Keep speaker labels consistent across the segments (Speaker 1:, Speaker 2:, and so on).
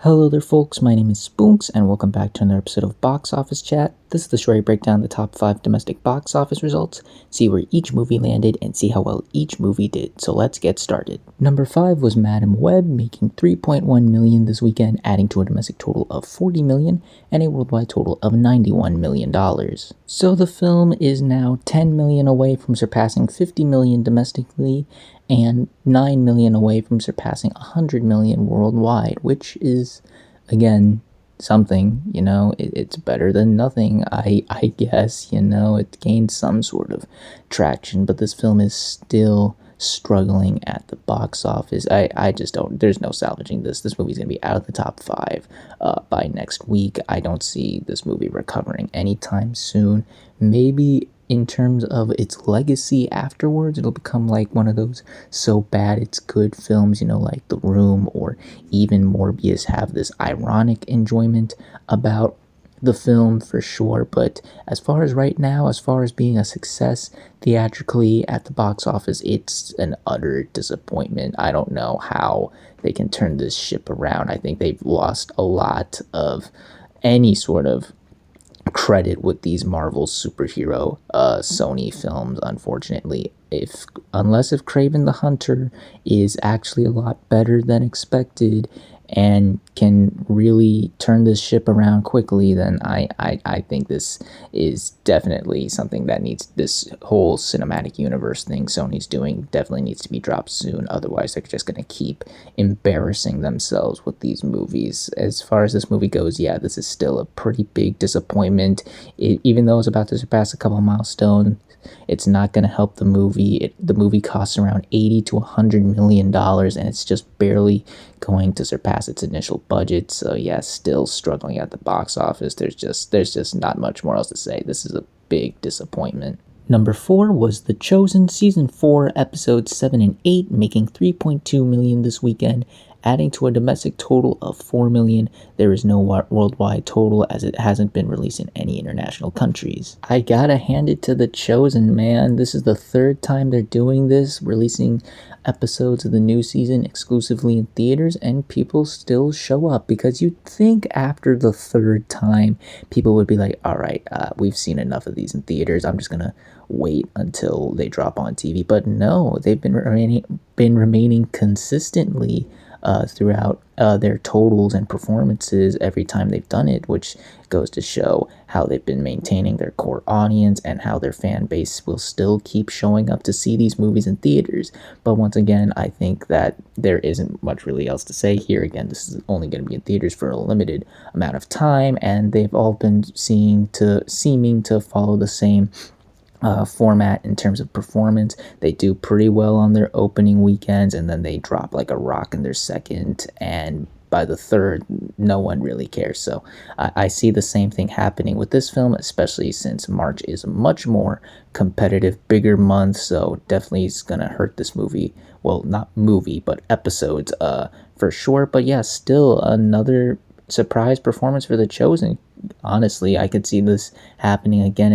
Speaker 1: Hello there folks, my name is Spoonks and welcome back to another episode of Box Office Chat. This is the show where I break down the top 5 domestic box office results, see where each movie landed, and see how well each movie did. So let's get started. Number 5 was Madam Web, making $3.1 million this weekend, adding to a domestic total of $40 million and a worldwide total of $91 million. So the film is now $10 million away from surpassing $50 million domestically and $9 million away from surpassing $100 million worldwide, which is, again, something. It's better than nothing. I guess, it gained some sort of traction, but this film is still struggling at the box office. I just don't, there's no salvaging this. This movie's gonna be out of the top 5 by next week. I don't see this movie recovering anytime soon. Maybe in terms of its legacy afterwards, it'll become like one of those so bad it's good films, like The Room or even Morbius, have this ironic enjoyment about the film for sure. But as far as right now, as far as being a success theatrically at the box office, it's an utter disappointment. I don't know how they can turn this ship around. I think they've lost a lot of any sort of credit with these Marvel superhero Sony films, unfortunately. Unless if Kraven the Hunter is actually a lot better than expected and can really turn this ship around quickly, then I think this is definitely something that needs, this whole cinematic universe thing Sony's doing definitely needs to be dropped soon. Otherwise, they're just going to keep embarrassing themselves with these movies. As far as this movie goes, yeah, this is still a pretty big disappointment. Even though it's about to surpass a couple milestones, it's not going to help the movie. The movie costs around $80 to $100 million, and it's just barely going to surpass its initial budget. So yeah, still struggling at the box office. There's just not much more else to say. This is a big disappointment. Number 4 was The Chosen, Season 4, Episodes 7 and 8, making $3.2 million this weekend, adding to a domestic total of $4 million. There is no worldwide total as it hasn't been released in any international countries. I gotta hand it to The Chosen, man. This is the 3rd time they're doing this, releasing episodes of the new season exclusively in theaters, and people still show up, because you'd think after the 3rd time people would be like, all right, we've seen enough of these in theaters, I'm just gonna wait until they drop on TV. But no, they've been remaining consistently throughout their totals and performances every time they've done it, which goes to show how they've been maintaining their core audience and how their fan base will still keep showing up to see these movies in theaters. But once again, I think that there isn't much really else to say here. Again, this is only going to be in theaters for a limited amount of time, and they've all been seeming to follow the same format in terms of performance. They do pretty well on their opening weekends, and then they drop like a rock in their second, and by the 3rd, no one really cares. So I see the same thing happening with this film, especially since March is a much more competitive, bigger month. So definitely it's gonna hurt this movie. Well, not movie, but episodes for sure. But yeah, still another surprise performance for The Chosen. Honestly, I could see this happening again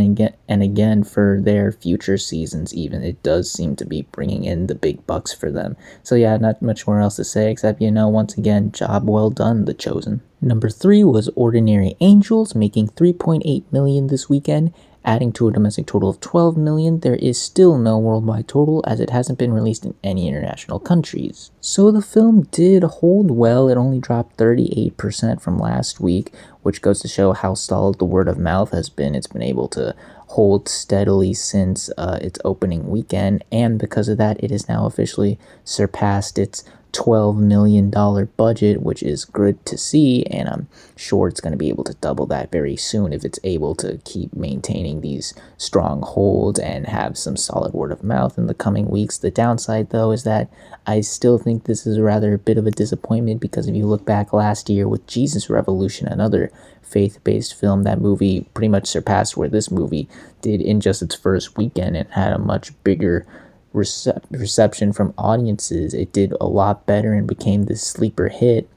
Speaker 1: and again for their future seasons even. It does seem to be bringing in the big bucks for them. So yeah, not much more else to say except, once again, job well done, The Chosen. Number 3 was Ordinary Angels, making $3.8 million this weekend, adding to a domestic total of $12 million. There is still no worldwide total as it hasn't been released in any international countries. So the film did hold well. It only dropped 38% from last week, which goes to show how solid the word of mouth has been. It's been able to hold steadily since its opening weekend, and because of that, it has now officially surpassed its $12 million budget, which is good to see, and I'm sure it's going to be able to double that very soon if it's able to keep maintaining these strong holds and have some solid word of mouth in the coming weeks. The downside, though, is that I still think this is rather a bit of a disappointment, because if you look back last year with Jesus Revolution, another faith-based film, that movie pretty much surpassed where this movie did in just its first weekend and had a much bigger reception from audiences. It did a lot better and became this sleeper hit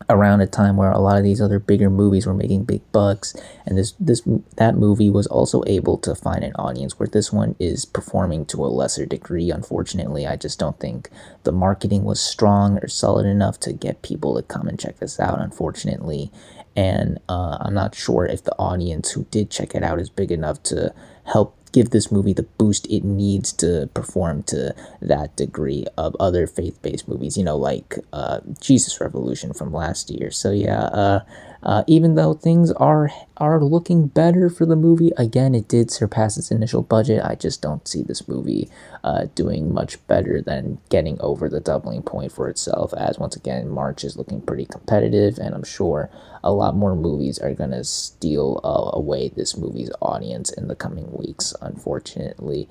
Speaker 1: around a time where a lot of these other bigger movies were making big bucks, and that movie was also able to find an audience, where this one is performing to a lesser degree. Unfortunately, I just don't think the marketing was strong or solid enough to get people to come and check this out, unfortunately. And I'm not sure if the audience who did check it out is big enough to help give this movie the boost it needs to perform to that degree of other faith-based movies, like Jesus Revolution from last year. So yeah, even though things are looking better for the movie, again, it did surpass its initial budget. I just don't see this movie doing much better than getting over the doubling point for itself, as once again, March is looking pretty competitive, and I'm sure a lot more movies are going to steal away this movie's audience in the coming weeks, unfortunately.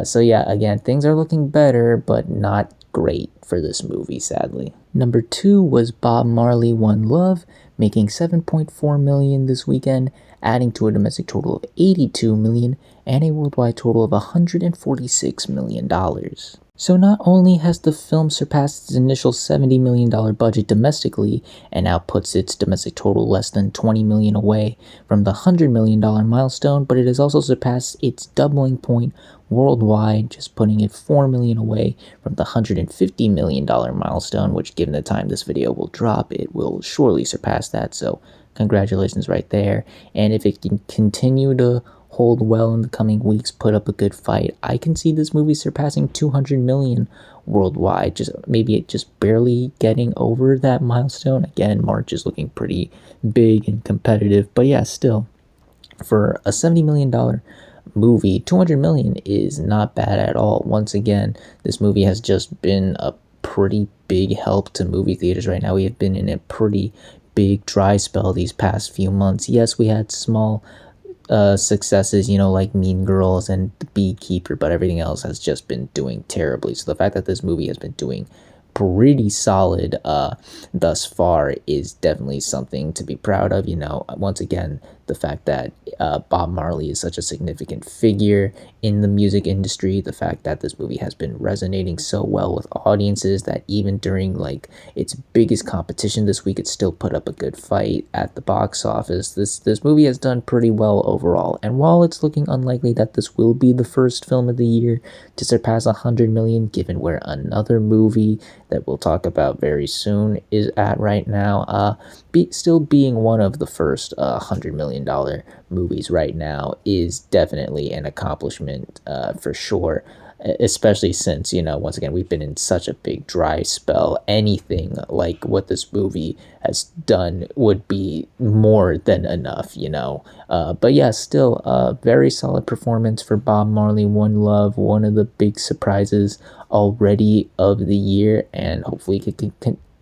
Speaker 1: So yeah, again, things are looking better, but not great for this movie, sadly. Number 2 was Bob Marley One Love, making $7.4 million this weekend, adding to a domestic total of $82 million and a worldwide total of $146 million. So not only has the film surpassed its initial $70 million budget domestically and now puts its domestic total less than $20 million away from the $100 million milestone, but it has also surpassed its doubling point worldwide, just putting it $4 million away from the $150 million milestone, which, given the time this video will drop, it will surely surpass that. So congratulations right there. And if it can continue to hold well in the coming weeks, put up a good fight, I can see this movie surpassing 200 million worldwide, just barely getting over that milestone. Again, March is looking pretty big and competitive, but yeah, still, for a $70 million movie, 200 million is not bad at all. Once again, this movie has just been a pretty big help to movie theaters right now. We have been in a pretty big dry spell these past few months. Yes, we had small successes, like Mean Girls and The Beekeeper, but everything else has just been doing terribly. So the fact that this movie has been doing pretty solid thus far is definitely something to be proud of. Once again, the fact that Bob Marley is such a significant figure in the music industry, the fact that this movie has been resonating so well with audiences that even during its biggest competition this week, it still put up a good fight at the box office. This movie has done pretty well overall, and while it's looking unlikely that this will be the first film of the year to surpass 100 million, given where another movie that we'll talk about very soon is at right now, still being one of the first $100 million movies right now is definitely an accomplishment for sure, especially since, once again, we've been in such a big dry spell. Anything like what this movie has done would be more than enough, but yeah, still a very solid performance for Bob Marley One Love, one of the big surprises already of the year, and hopefully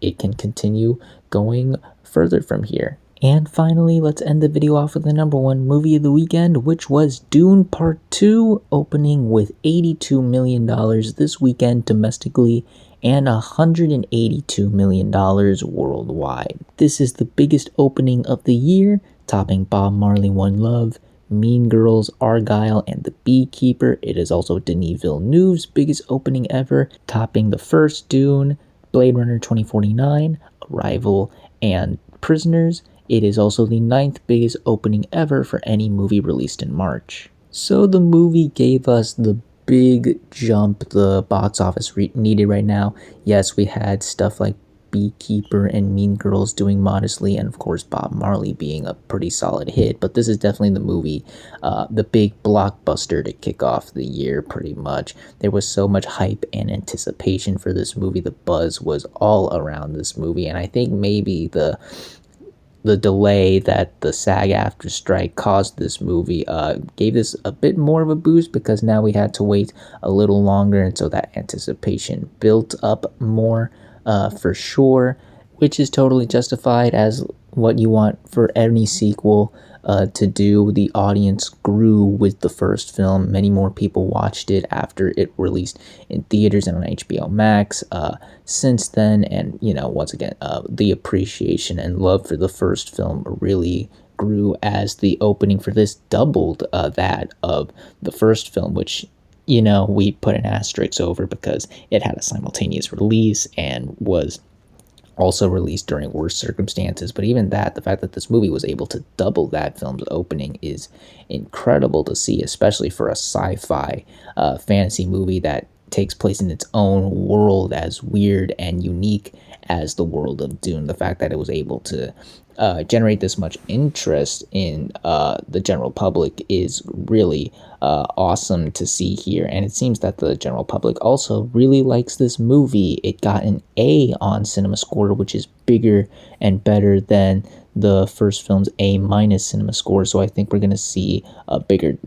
Speaker 1: it can continue going further from here. And finally, let's end the video off with the number 1 movie of the weekend, which was Dune Part 2, opening with $82 million this weekend domestically and $182 million worldwide. This is the biggest opening of the year, topping Bob Marley One Love, Mean Girls, Argyle, and The Beekeeper. It is also Denis Villeneuve's biggest opening ever, topping the first Dune, Blade Runner 2049, Arrival, and Prisoners. It is also the 9th biggest opening ever for any movie released in March. So the movie gave us the big jump the box office needed right now. Yes, we had stuff like Beekeeper and Mean Girls doing modestly, and of course Bob Marley being a pretty solid hit, but this is definitely the movie, the big blockbuster to kick off the year pretty much. There was so much hype and anticipation for this movie. The buzz was all around this movie, and I think maybe the delay that the SAG-AFTRA strike caused this movie gave this a bit more of a boost, because now we had to wait a little longer, and so that anticipation built up more for sure, which is totally justified as what you want for any sequel to do. The audience grew with the first film. Many more people watched it after it released in theaters and on HBO Max since then, and once again, the appreciation and love for the first film really grew as the opening for this doubled that of the first film, which we put an asterisk over because it had a simultaneous release and was also released during worse circumstances. But even that, the fact that this movie was able to double that film's opening is incredible to see, especially for a sci-fi fantasy movie that takes place in its own world, as weird and unique as the world of Dune. The fact that it was able to generate this much interest in the general public is really awesome to see here. And it seems that the general public also really likes this movie. It got an A on Cinema Score, which is bigger and better than the first film's A minus Cinema Score. So I think we're going to see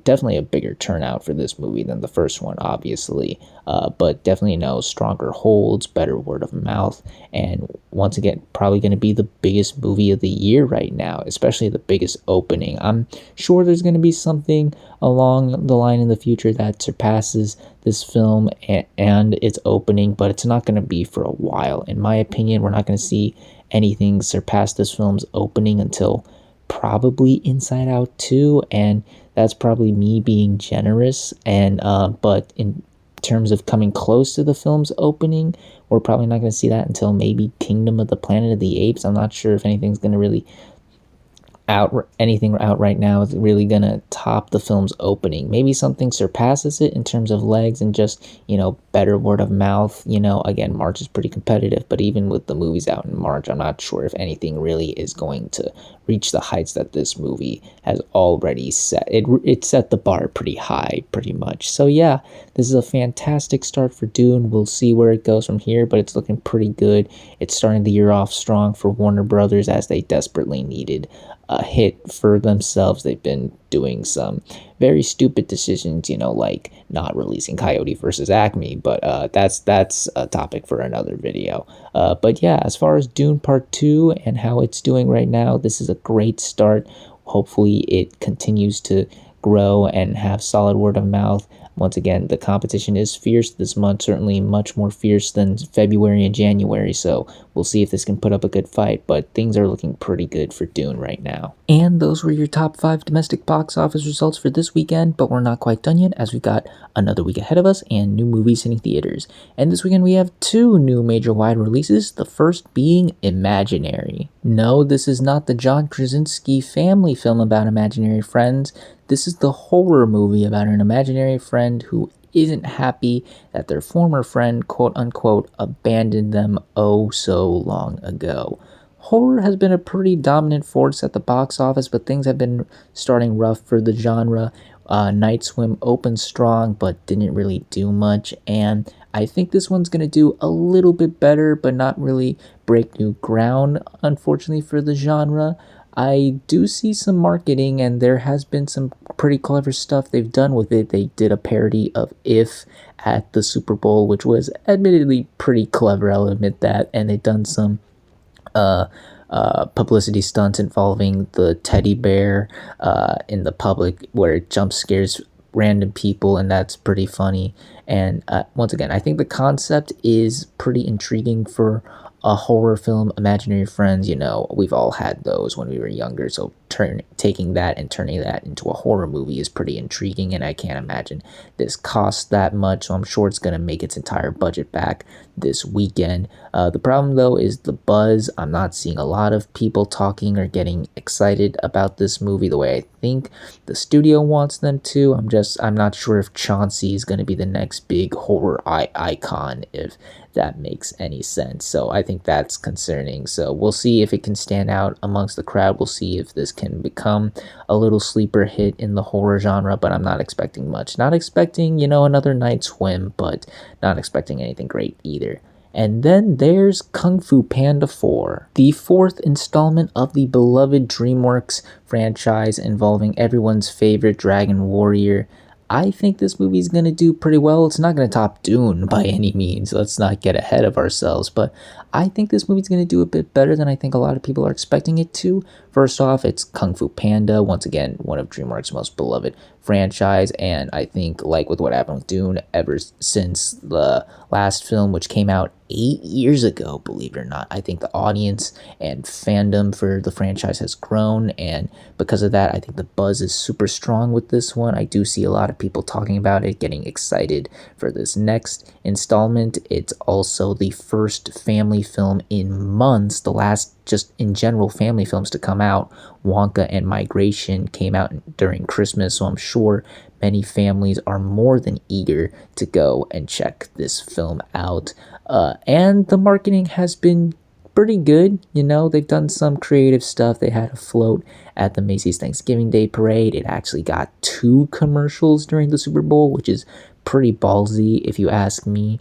Speaker 1: definitely a bigger turnout for this movie than the first one, obviously. But definitely stronger holds, better word of mouth, and once again, probably going to be the biggest movie of the year right now, especially the biggest opening. I'm sure there's going to be something along the line in the future that surpasses this film and its opening, but it's not going to be for a while. In my opinion, we're not going to see anything surpass this film's opening until probably Inside Out 2, and that's probably me being generous. And but in terms of coming close to the film's opening, we're probably not going to see that until maybe Kingdom of the Planet of the Apes. I'm not sure if anything's going to really anything out right now is really gonna top the film's opening. Maybe something surpasses it in terms of legs and just better word of mouth. Again, March is pretty competitive, but even with the movies out in March, I'm not sure if anything really is going to reach the heights that this movie has already set. It set the bar pretty high, pretty much. So yeah, this is a fantastic start for Dune. We'll see where it goes from here, but it's looking pretty good. It's starting the year off strong for Warner Brothers, as they desperately needed a hit for themselves. They've been doing some very stupid decisions, like not releasing Coyote versus Acme, but that's a topic for another video. But yeah, as far as Dune Part 2 and how it's doing right now, this is a great start. Hopefully it continues to grow and have solid word of mouth. Once again, the competition is fierce this month, certainly much more fierce than February and January, so we'll see if this can put up a good fight, but things are looking pretty good for Dune right now. And those were your top 5 domestic box office results for this weekend, but we're not quite done yet, as we've got another week ahead of us and new movies hitting theaters. And this weekend we have 2 new major wide releases, the first being Imaginary. No, this is not the John Krasinski family film about imaginary friends. This is the horror movie about an imaginary friend who isn't happy that their former friend, quote unquote, abandoned them oh so long ago. Horror has been a pretty dominant force at the box office, but things have been starting rough for the genre. Night Swim opened strong, but didn't really do much, and I think this one's going to do a little bit better, but not really break new ground, unfortunately, for the genre. I do see some marketing, and there has been some pretty clever stuff they've done with it. They did a parody of If at the Super Bowl, which was admittedly pretty clever, I'll admit that, and they've done some publicity stunts involving the teddy bear in the public where it jump scares random people, and that's pretty funny. And once again, I think the concept is pretty intriguing for a horror film. Imaginary friends, we've all had those when we were younger, so taking that and turning that into a horror movie is pretty intriguing, and I can't imagine this costs that much, so I'm sure it's going to make its entire budget back this weekend. The problem though is the buzz. I'm not seeing a lot of people talking or getting excited about this movie the way I think the studio wants them to. I'm not sure if Chauncey is going to be the next big horror icon, if that makes any sense. So I think that's concerning. So we'll see if it can stand out amongst the crowd. We'll see if this can become a little sleeper hit in the horror genre, but I'm not expecting much. Not expecting, another Night Swim, but not expecting anything great either. And then there's Kung Fu Panda 4, the 4th installment of the beloved DreamWorks franchise involving everyone's favorite dragon warrior. I think this movie's going to do pretty well. It's not going to top Dune by any means. Let's not get ahead of ourselves. But I think this movie's going to do a bit better than I think a lot of people are expecting it to. First off, it's Kung Fu Panda. Once again, one of DreamWorks' most beloved franchise, and I think, like with what happened with Dune, ever since the last film, which came out 8 years ago, believe it or not, I think the audience and fandom for the franchise has grown, and because of that, I think the buzz is super strong with this one. I do see a lot of people talking about it, getting excited for this next installment. It's also the first family film in months, the last just in general family films to come out. Wonka and Migration came out during Christmas, so I'm sure many families are more than eager to go and check this film out. And the marketing has been pretty good. You know, they've done some creative stuff. They had a float at the Macy's Thanksgiving Day Parade. It actually got 2 commercials during the Super Bowl, which is pretty ballsy if you ask me.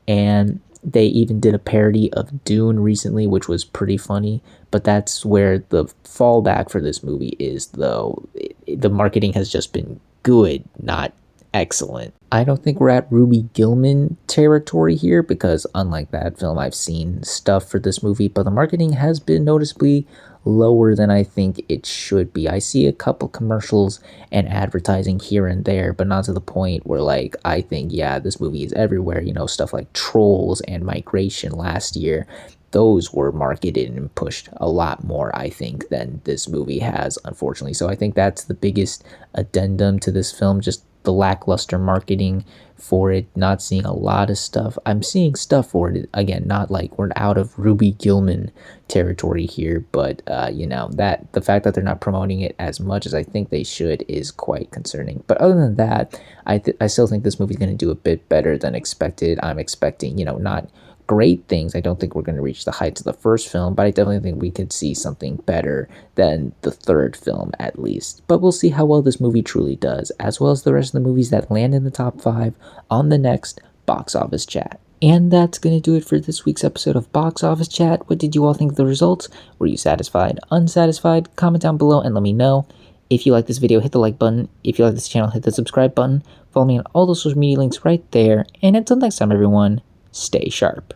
Speaker 1: And they even did a parody of Dune recently, which was pretty funny. But that's where the fallback for this movie is, though. The marketing has just been good, not excellent. I don't think we're at Ruby Gillman territory here, because unlike that film, I've seen stuff for this movie, but the marketing has been noticeably lower than I think it should be. I see a couple commercials and advertising here and there, but not to the point where, like, I think, yeah, this movie is everywhere. You know, stuff like Trolls and Migration last year, those were marketed and pushed a lot more, I think, than this movie has, unfortunately. So I think that's the biggest addendum to this film, just the lackluster marketing for it, not seeing a lot of stuff. I'm seeing stuff for it, again, not like we're out of Ruby Gillman territory here, but you know, that the fact that they're not promoting it as much as I think they should is quite concerning. But other than that, I still think this movie's going to do a bit better than expected. I'm expecting, you know, not great things. I don't think we're going to reach the heights of the first film, but I definitely think we could see something better than the third film, at least. But we'll see how well this movie truly does, as well as the rest of the movies that land in the top 5 on the next Box Office Chat. And that's going to do it for this week's episode of Box Office Chat. What did you all think of the results? Were you satisfied, unsatisfied? Comment down below and let me know. If you like this video, hit the like button. If you like this channel, hit the subscribe button. Follow me on all those social media links right there. And until next time, everyone, stay sharp.